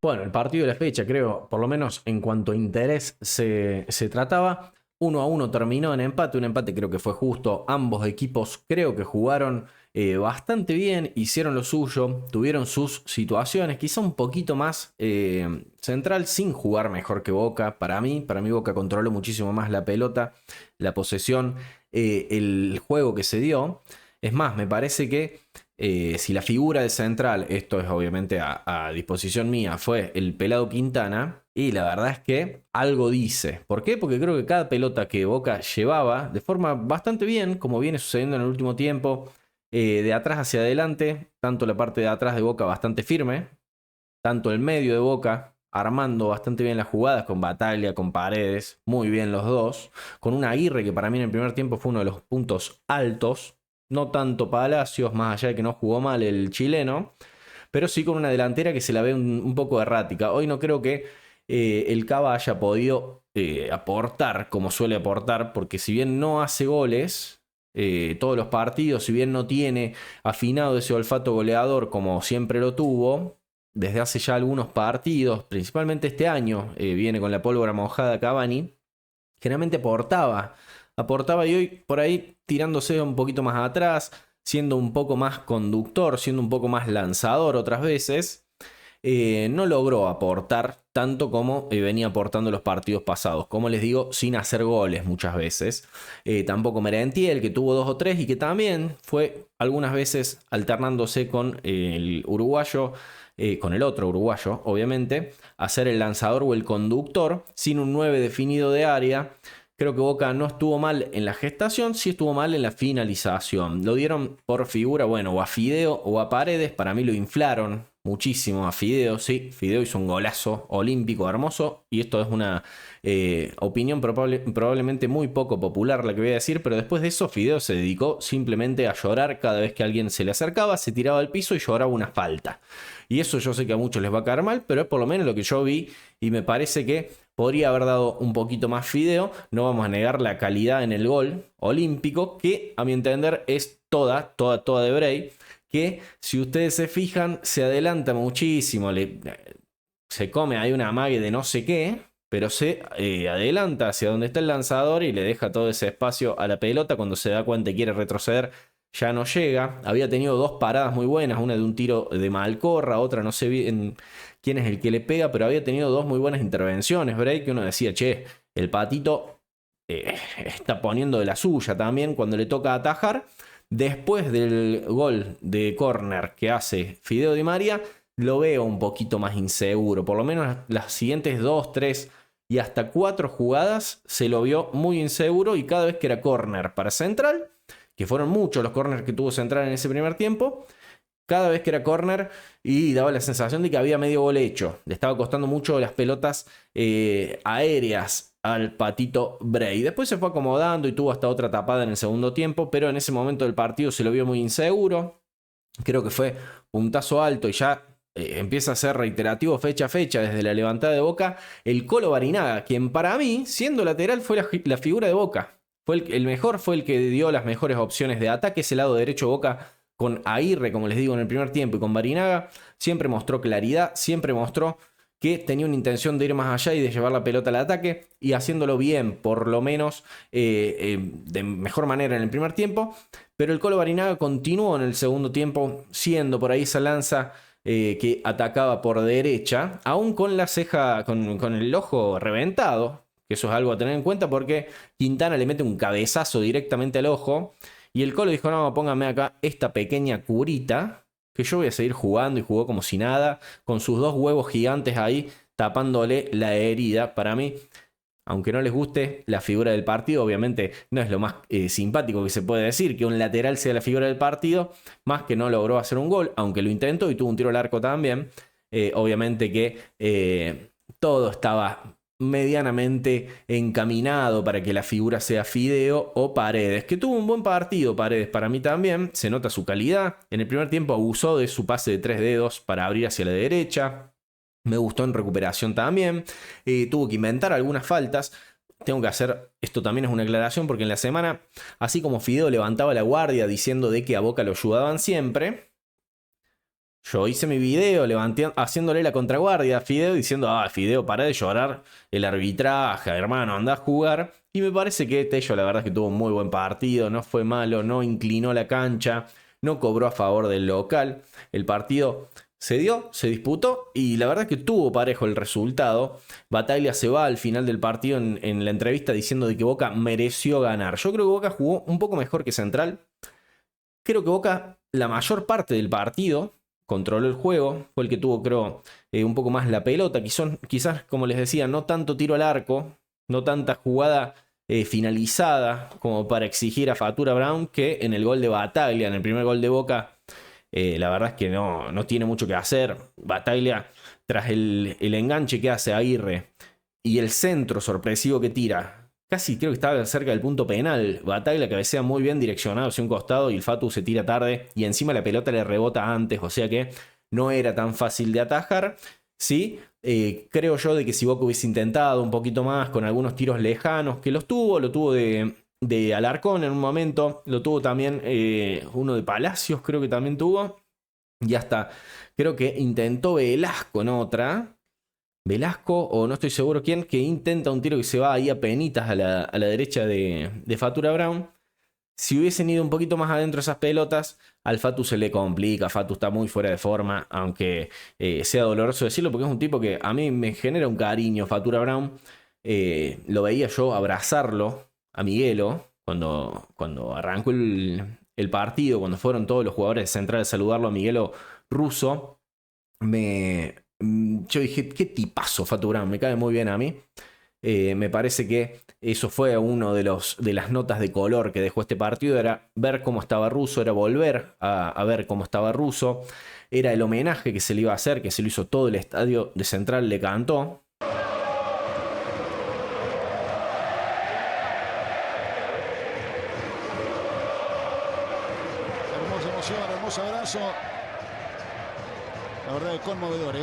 Bueno, el partido de la fecha, creo, por lo menos en cuanto a interés se trataba. 1-1 terminó en empate, un empate creo que fue justo. Ambos equipos creo que jugaron bastante bien, hicieron lo suyo, tuvieron sus situaciones, quizá un poquito más Central sin jugar mejor que Boca. Para mí Boca controló muchísimo más la pelota, la posesión, el juego que se dio. Es más, me parece que si la figura de central, esto es obviamente a disposición mía, fue el pelado Quintana, y la verdad es que algo dice. ¿Por qué? Porque creo que cada pelota que Boca llevaba de forma bastante bien, como viene sucediendo en el último tiempo, de atrás hacia adelante, tanto la parte de atrás de Boca bastante firme, tanto el medio de Boca armando bastante bien las jugadas con Bataglia, con Paredes, muy bien los dos, con un Aguirre que para mí en el primer tiempo fue uno de los puntos altos, no tanto Palacios, más allá de que no jugó mal el chileno, pero sí con una delantera que se la ve un poco errática. Hoy no creo que el Cava haya podido aportar como suele aportar, porque si bien no hace goles todos los partidos, si bien no tiene afinado ese olfato goleador como siempre lo tuvo, desde hace ya algunos partidos, principalmente este año, viene con la pólvora mojada Cavani, generalmente aportaba y hoy por ahí tirándose un poquito más atrás, siendo un poco más conductor, siendo un poco más lanzador otras veces, no logró aportar tanto como venía aportando los partidos pasados. Como les digo, sin hacer goles muchas veces. Tampoco Merentiel, que tuvo dos o tres y que también fue algunas veces alternándose con el uruguayo, con el otro uruguayo, obviamente, a ser el lanzador o el conductor, sin un 9 definido de área. Creo que Boca no estuvo mal en la gestación, sí estuvo mal en la finalización. Lo dieron por figura, bueno, o a Fideo o a Paredes. Para mí lo inflaron muchísimo a Fideo. Sí, Fideo hizo un golazo olímpico hermoso. Y esto es una opinión probablemente muy poco popular la que voy a decir. Pero después de eso, Fideo se dedicó simplemente a llorar cada vez que alguien se le acercaba, se tiraba al piso y lloraba una falta. Y eso yo sé que a muchos les va a caer mal, pero es por lo menos lo que yo vi y me parece que podría haber dado un poquito más Fideo. No vamos a negar la calidad en el gol olímpico, que a mi entender es toda de Bray. Que si ustedes se fijan, se adelanta muchísimo. Se come, hay una amague de no sé qué, pero se adelanta hacia donde está el lanzador y le deja todo ese espacio a la pelota. Cuando se da cuenta y quiere retroceder, ya no llega. Había tenido dos paradas muy buenas, una de un tiro de Malcorra, otra no sé bien quién es el que le pega, pero había tenido dos muy buenas intervenciones, Bray, que uno decía, che, el patito está poniendo de la suya también cuando le toca atajar. Después del gol de córner que hace Fideo Di María, lo veo un poquito más inseguro. Por lo menos las siguientes 2, 3 y hasta 4 jugadas se lo vio muy inseguro, y cada vez que era córner para Central, que fueron muchos los corners que tuvo Central en ese primer tiempo, cada vez que era córner y daba la sensación de que había medio gol hecho. Le estaba costando mucho las pelotas aéreas al patito Bray. Después se fue acomodando y tuvo hasta otra tapada en el segundo tiempo, pero en ese momento del partido se lo vio muy inseguro. Creo que fue puntazo alto y ya empieza a ser reiterativo fecha a fecha desde la levantada de Boca. El Colo Barinaga, quien para mí, siendo lateral, fue la figura de Boca. Fue el mejor, fue el que dio las mejores opciones de ataque. Ese lado derecho de Boca con Aguirre, como les digo, en el primer tiempo, y con Barinaga, siempre mostró claridad, siempre mostró que tenía una intención de ir más allá y de llevar la pelota al ataque, y haciéndolo bien, por lo menos de mejor manera en el primer tiempo. Pero el Colo Barinaga continuó en el segundo tiempo siendo por ahí esa lanza que atacaba por derecha, aún con la ceja, con el ojo reventado, que eso es algo a tener en cuenta porque Quintana le mete un cabezazo directamente al ojo. Y el Colo dijo, no, póngame acá esta pequeña curita, que yo voy a seguir jugando, y jugó como si nada, con sus dos huevos gigantes ahí tapándole la herida. Para mí, aunque no les guste la figura del partido, obviamente no es lo más simpático que se puede decir, que un lateral sea la figura del partido, más que no logró hacer un gol, aunque lo intentó y tuvo un tiro al arco también. Obviamente que todo estaba medianamente encaminado para que la figura sea Fideo o Paredes, que tuvo un buen partido Paredes para mí también, se nota su calidad. En el primer tiempo abusó de su pase de 3 dedos para abrir hacia la derecha. Me gustó en recuperación también. Tuvo que inventar algunas faltas. Tengo que hacer, esto también es una aclaración, porque en la semana, así como Fideo levantaba la guardia diciendo de que a Boca lo ayudaban siempre, Yo hice mi video haciéndole la contraguardia a Fideo diciendo, Fideo, pará de llorar el arbitraje, hermano, andá a jugar. Y me parece que Tello la verdad es que tuvo un muy buen partido, no fue malo, no inclinó la cancha, no cobró a favor del local. El partido se dio, se disputó y la verdad es que tuvo parejo el resultado. Bataglia se va al final del partido en la entrevista diciendo de que Boca mereció ganar. Yo creo que Boca jugó un poco mejor que Central. Creo que Boca la mayor parte del partido controló el juego, fue el que tuvo, creo, un poco más la pelota. Quizás, como les decía, no tanto tiro al arco, no tanta jugada finalizada como para exigir a Fatura Brown, que en el gol de Bataglia, en el primer gol de Boca, la verdad es que no tiene mucho que hacer. Bataglia, tras el enganche que hace Aguirre y el centro sorpresivo que tira, casi creo que estaba cerca del punto penal. Bataglia cabecea muy bien direccionado hacia un costado y el Fatu se tira tarde y encima la pelota le rebota antes, o sea que no era tan fácil de atajar. Sí, creo yo de que si Boca hubiese intentado un poquito más con algunos tiros lejanos, que lo tuvo de Alarcón en un momento, lo tuvo también uno de Palacios, creo que también tuvo, y hasta creo que intentó Velasco en otra. Velasco, o no estoy seguro quién, que intenta un tiro que se va ahí a penitas a la derecha de Fatura Brown. Si hubiesen ido un poquito más adentro esas pelotas, al Fatu se le complica. Fatu está muy fuera de forma, aunque sea doloroso decirlo, porque es un tipo que a mí me genera un cariño. Fatura Brown, lo veía yo abrazarlo a Miguelo cuando arrancó el partido, cuando fueron todos los jugadores de Central a saludarlo a Miguelo Russo. Yo dije, qué tipazo Fatu Brown, me cae muy bien a mí. Me parece que eso fue uno de las notas de color que dejó este partido, era ver cómo estaba Russo, era volver a ver cómo estaba Russo, era el homenaje que se le iba a hacer, que se lo hizo todo el estadio de Central, le cantó. Hermosa emoción, hermoso abrazo. La verdad es conmovedor,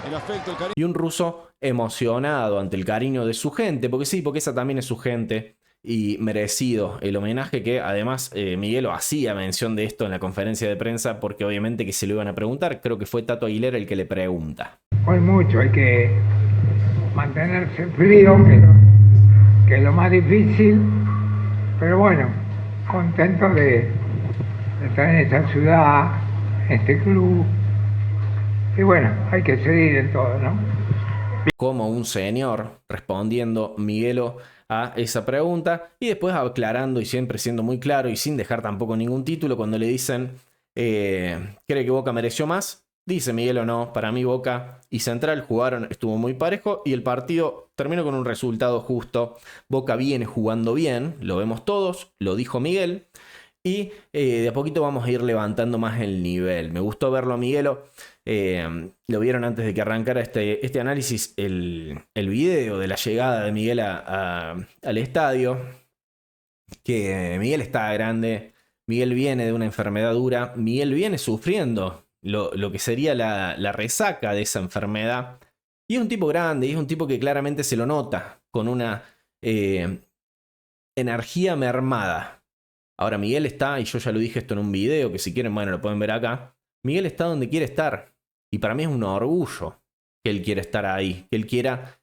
el afecto, el cariño. Y un Russo emocionado ante el cariño de su gente, porque sí, porque esa también es su gente, y merecido el homenaje que además Miguelo hacía mención de esto en la conferencia de prensa, porque obviamente que se lo iban a preguntar, creo que fue Tato Aguilera el que le pregunta. Hoy mucho, hay que mantenerse frío, que es lo más difícil, pero bueno, contento de estar en esta ciudad, en este club. Y bueno, hay que seguir en todo, ¿no? Como un señor respondiendo Miguelo a esa pregunta y después aclarando y siempre siendo muy claro y sin dejar tampoco ningún título cuando le dicen ¿cree que Boca mereció más? Dice Miguelo no, para mí Boca y Central jugaron, estuvo muy parejo y el partido terminó con un resultado justo. Boca viene jugando bien, lo vemos todos, lo dijo Miguel. Y de a poquito vamos a ir levantando más el nivel. Me gustó verlo a Miguelo. Lo vieron antes de que arrancara este análisis, el video de la llegada de Miguel al estadio. Que Miguel está grande. Miguel viene de una enfermedad dura. Miguel viene sufriendo lo que sería la resaca de esa enfermedad. Y es un tipo grande. Y es un tipo que claramente se lo nota. Con una energía mermada. Ahora Miguel está, y yo ya lo dije esto en un video, que si quieren, bueno, lo pueden ver acá. Miguel está donde quiere estar. Y para mí es un orgullo que él quiera estar ahí. Que él quiera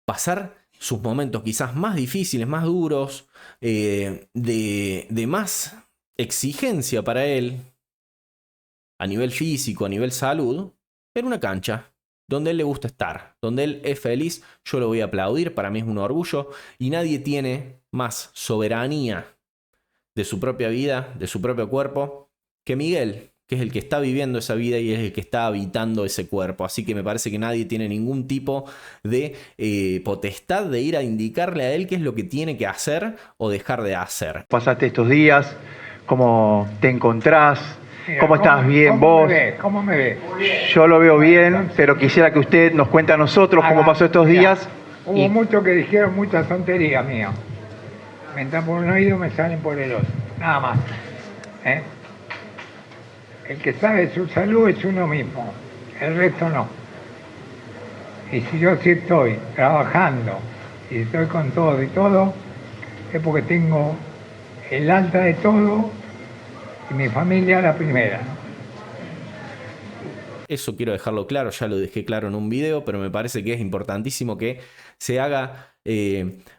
pasar sus momentos quizás más difíciles, más duros, de más exigencia para él, a nivel físico, a nivel salud, en una cancha donde él le gusta estar, donde él es feliz. Yo lo voy a aplaudir, para mí es un orgullo. Y nadie tiene más soberanía de su propia vida, de su propio cuerpo, que Miguel, que es el que está viviendo esa vida y es el que está habitando ese cuerpo. Así que me parece que nadie tiene ningún tipo de potestad de ir a indicarle a él qué es lo que tiene que hacer o dejar de hacer. Pasaste estos días, ¿cómo te encontrás? ¿Cómo estás? ¿Bien vos? ¿Cómo me ve? Yo lo veo bien, pero quisiera que usted nos cuente a nosotros cómo pasó estos días. Hubo muchos que dijeron muchas tonterías mías. Me entran por un oído, me salen por el otro. Nada más. El que sabe su salud es uno mismo. El resto no. Y si yo sí estoy trabajando y estoy con todo y todo, es porque tengo el alta de todo y mi familia la primera. Eso quiero dejarlo claro, ya lo dejé claro en un video, pero me parece que es importantísimo que se haga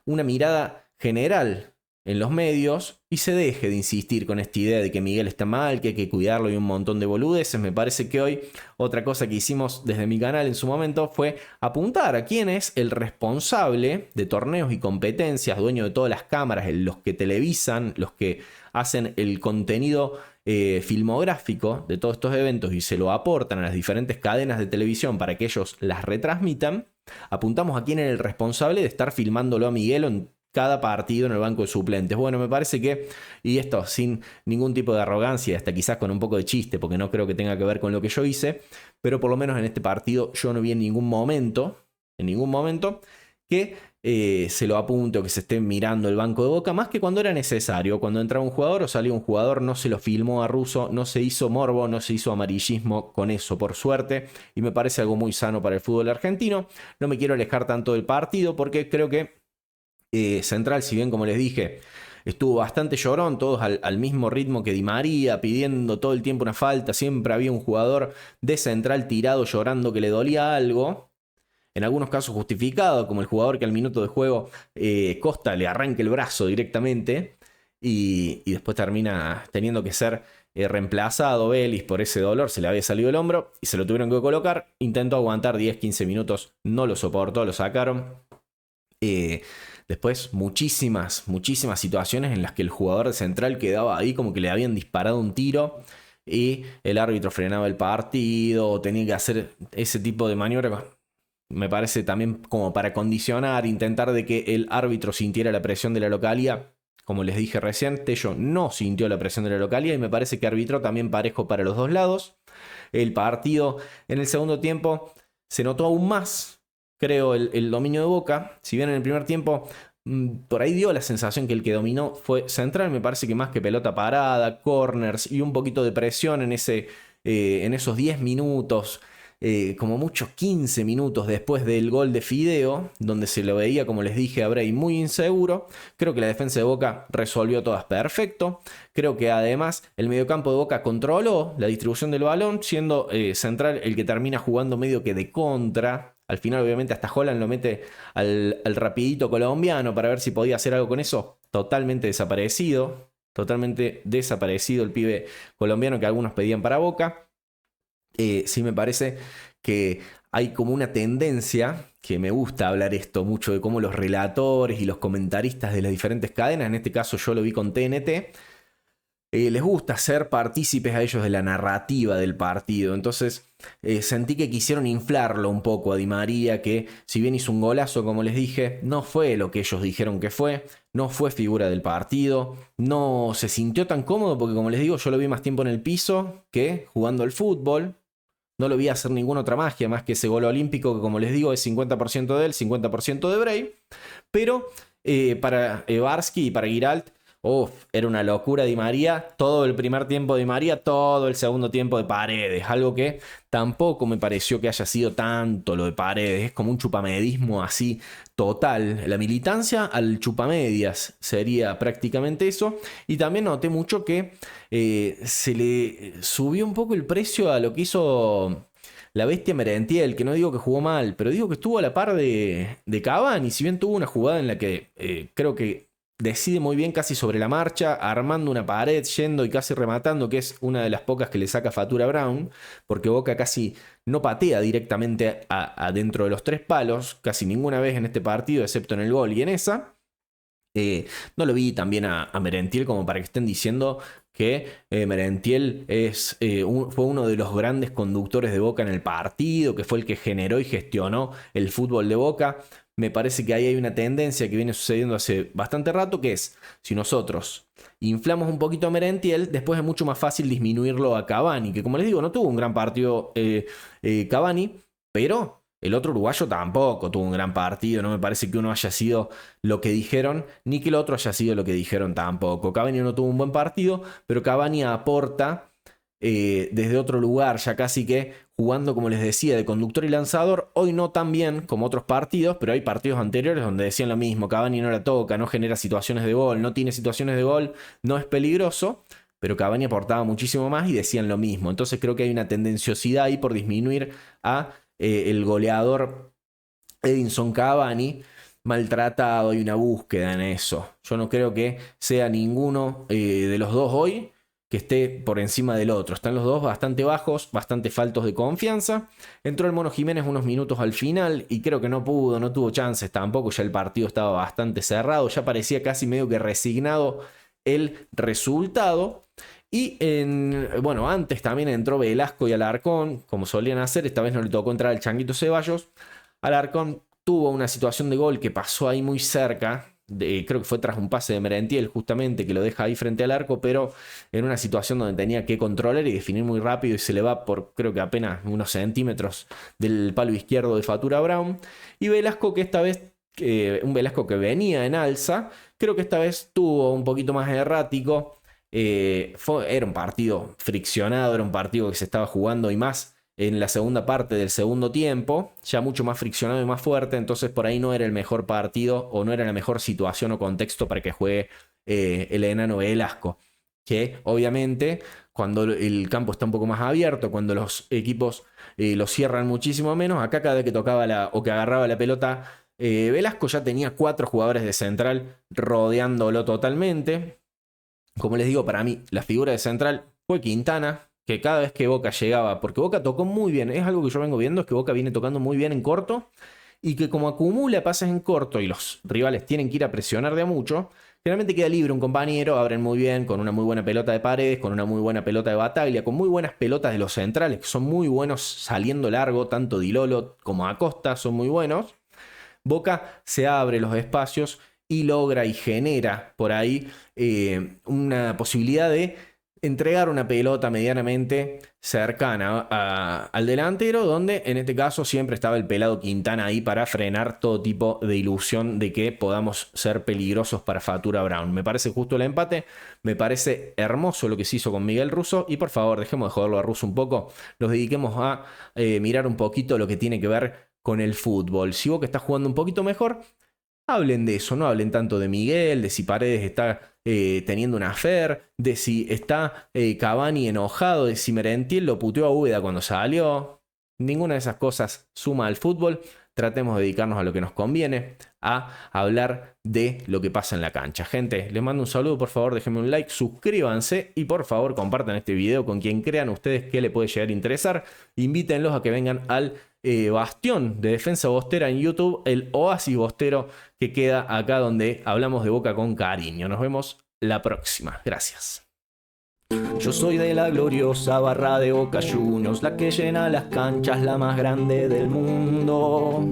una mirada general en los medios y se deje de insistir con esta idea de que Miguel está mal, que hay que cuidarlo y un montón de boludeces. Me parece que hoy otra cosa que hicimos desde mi canal en su momento fue apuntar a quién es el responsable de torneos y competencias, dueño de todas las cámaras, los que televisan, los que hacen el contenido filmográfico de todos estos eventos y se lo aportan a las diferentes cadenas de televisión para que ellos las retransmitan. Apuntamos a quién era el responsable de estar filmándolo a Miguel en cada partido en el banco de suplentes. Bueno, me parece que, y esto sin ningún tipo de arrogancia, hasta quizás con un poco de chiste, porque no creo que tenga que ver con lo que yo hice, pero por lo menos en este partido yo no vi en ningún momento, que se lo apunte o que se esté mirando el banco de Boca, más que cuando era necesario. Cuando entraba un jugador o salía un jugador, no se lo filmó a Russo, no se hizo morbo, no se hizo amarillismo con eso, por suerte, y me parece algo muy sano para el fútbol argentino. No me quiero alejar tanto del partido porque creo que Central, si bien como les dije, estuvo bastante llorón, todos al mismo ritmo que Di María, pidiendo todo el tiempo una falta, siempre había un jugador de Central tirado llorando que le dolía algo, en algunos casos justificado, como el jugador que al minuto de juego Costa le arranca el brazo directamente y después termina teniendo que ser reemplazado Vélez por ese dolor, se le había salido el hombro y se lo tuvieron que colocar, intentó aguantar 10-15 minutos, no lo soportó, lo sacaron. Después muchísimas situaciones en las que el jugador de Central quedaba ahí como que le habían disparado un tiro y el árbitro frenaba el partido o tenía que hacer ese tipo de maniobras. Me parece también como para condicionar, intentar de que el árbitro sintiera la presión de la localía. Como les dije recién, Tello no sintió la presión de la localía y me parece que arbitró también parejo para los dos lados. El partido en el segundo tiempo se notó aún más, creo, el dominio de Boca. Si bien en el primer tiempo por ahí dio la sensación que el que dominó fue Central, me parece que más que pelota parada, corners y un poquito de presión en esos 10 minutos, como muchos 15 minutos después del gol de Fideo, donde se lo veía, como les dije, a Bray muy inseguro. Creo que la defensa de Boca resolvió todas perfecto. Creo que además el mediocampo de Boca controló la distribución del balón, siendo Central el que termina jugando medio que de contra. Al final, obviamente, hasta Holland lo mete al rapidito colombiano para ver si podía hacer algo con eso. Totalmente desaparecido el pibe colombiano que algunos pedían para Boca. Sí me parece que hay como una tendencia, que me gusta hablar esto mucho, de cómo los relatores y los comentaristas de las diferentes cadenas, en este caso yo lo vi con TNT, les gusta ser partícipes a ellos de la narrativa del partido. Entonces sentí que quisieron inflarlo un poco a Di María, que si bien hizo un golazo, como les dije, no fue lo que ellos dijeron que fue, no fue figura del partido, no se sintió tan cómodo porque, como les digo, yo lo vi más tiempo en el piso que jugando al fútbol. No lo vi hacer ninguna otra magia más que ese gol olímpico que, como les digo, es 50% de él, 50% de Bray. Pero para Barsky y para Giralt, era una locura Di María, todo el primer tiempo de Di María, todo el segundo tiempo de Paredes, algo que tampoco me pareció que haya sido tanto lo de Paredes, es como un chupamedismo así total, la militancia al chupamedias sería prácticamente eso. Y también noté mucho que se le subió un poco el precio a lo que hizo la bestia Merentiel, que no digo que jugó mal, pero digo que estuvo a la par de Cavani, si bien tuvo una jugada en la que creo que decide muy bien casi sobre la marcha, armando una pared, yendo y casi rematando, que es una de las pocas que le saca factura a Brown, porque Boca casi no patea directamente adentro de los tres palos, casi ninguna vez en este partido, excepto en el gol y en esa. No lo vi también a Merentiel como para que estén diciendo que Merentiel fue uno de los grandes conductores de Boca en el partido, que fue el que generó y gestionó el fútbol de Boca. Me parece que ahí hay una tendencia que viene sucediendo hace bastante rato, que es, si nosotros inflamos un poquito a Merentiel, después es mucho más fácil disminuirlo a Cavani, que como les digo, no tuvo un gran partido Cavani, pero el otro uruguayo tampoco tuvo un gran partido. No me parece que uno haya sido lo que dijeron, ni que el otro haya sido lo que dijeron tampoco. Cavani no tuvo un buen partido, pero Cavani aporta desde otro lugar, ya casi que jugando, como les decía, de conductor y lanzador. Hoy no tan bien como otros partidos, pero hay partidos anteriores donde decían lo mismo: Cavani no la toca, no genera situaciones de gol, no tiene situaciones de gol, no es peligroso. pero Cavani aportaba muchísimo más y decían lo mismo. Entonces creo que hay una tendenciosidad ahí por disminuir a el goleador Edinson Cavani, maltratado. Hay una búsqueda en eso. Yo no creo que sea ninguno de los dos hoy que esté por encima del otro. Están los dos bastante bajos, bastante faltos de confianza. Entró el Mono Jiménez unos minutos al final y creo que no tuvo chances tampoco. Ya el partido estaba bastante cerrado, ya parecía casi medio que resignado el resultado. Y bueno, antes también entró Velasco y Alarcón, como solían hacer. Esta vez no le tocó entrar al Changuito Ceballos. Alarcón tuvo una situación de gol que pasó ahí muy cerca. Creo que fue tras un pase de Merentiel justamente, que lo deja ahí frente al arco, pero en una situación donde tenía que controlar y definir muy rápido y se le va por creo que apenas unos centímetros del palo izquierdo de Fatura Brown. Y Velasco, que esta vez, un Velasco que venía en alza, creo que esta vez tuvo un poquito más errático. Era un partido friccionado, era un partido que se estaba jugando y más en la segunda parte del segundo tiempo, ya mucho más friccionado y más fuerte. Entonces por ahí no era el mejor partido o no era la mejor situación o contexto para que juegue el enano Velasco, que obviamente cuando el campo está un poco más abierto, cuando los equipos lo cierran muchísimo menos, acá cada vez que tocaba o que agarraba la pelota Velasco ya tenía 4 jugadores de central rodeándolo totalmente. Como les digo, para mí la figura de central fue Quintana, que cada vez que Boca llegaba, porque Boca tocó muy bien, es algo que yo vengo viendo, es que Boca viene tocando muy bien en corto, y que como acumula pases en corto y los rivales tienen que ir a presionar de a mucho, generalmente queda libre un compañero, abren muy bien, con una muy buena pelota de Paredes, con una muy buena pelota de Bataglia, con muy buenas pelotas de los centrales, que son muy buenos saliendo largo, tanto Di Lolo como Acosta son muy buenos. Boca se abre los espacios y logra y genera por ahí una posibilidad de entregar una pelota medianamente cercana al delantero, donde en este caso siempre estaba el pelado Quintana ahí para frenar todo tipo de ilusión de que podamos ser peligrosos para Fatura Brown. Me parece justo el empate, me parece hermoso lo que se hizo con Miguel Russo, y por favor dejemos de joderlo a Russo un poco, nos dediquemos a mirar un poquito lo que tiene que ver con el fútbol. Si Boca está jugando un poquito mejor, hablen de eso, no hablen tanto de Miguel, de si Paredes está teniendo una affair, de si está Cavani enojado, de si Merentiel lo puteó a Úbeda cuando salió. Ninguna de esas cosas suma al fútbol. Tratemos de dedicarnos a lo que nos conviene, a hablar de lo que pasa en la cancha. Gente, les mando un saludo, por favor déjenme un like, suscríbanse y por favor compartan este video con quien crean ustedes que le puede llegar a interesar. Invítenlos a que vengan al bastión de Defensa Bostera en YouTube, el oasis bostero que queda acá donde hablamos de Boca con cariño. Nos vemos la próxima. Gracias. Yo soy de la gloriosa barra de Boca Juniors, la que llena las canchas, la más grande del mundo.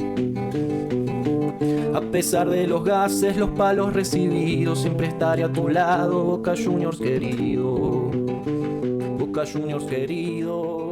A pesar de los gases, los palos recibidos, siempre estaré a tu lado, Boca Juniors querido. Boca Juniors querido.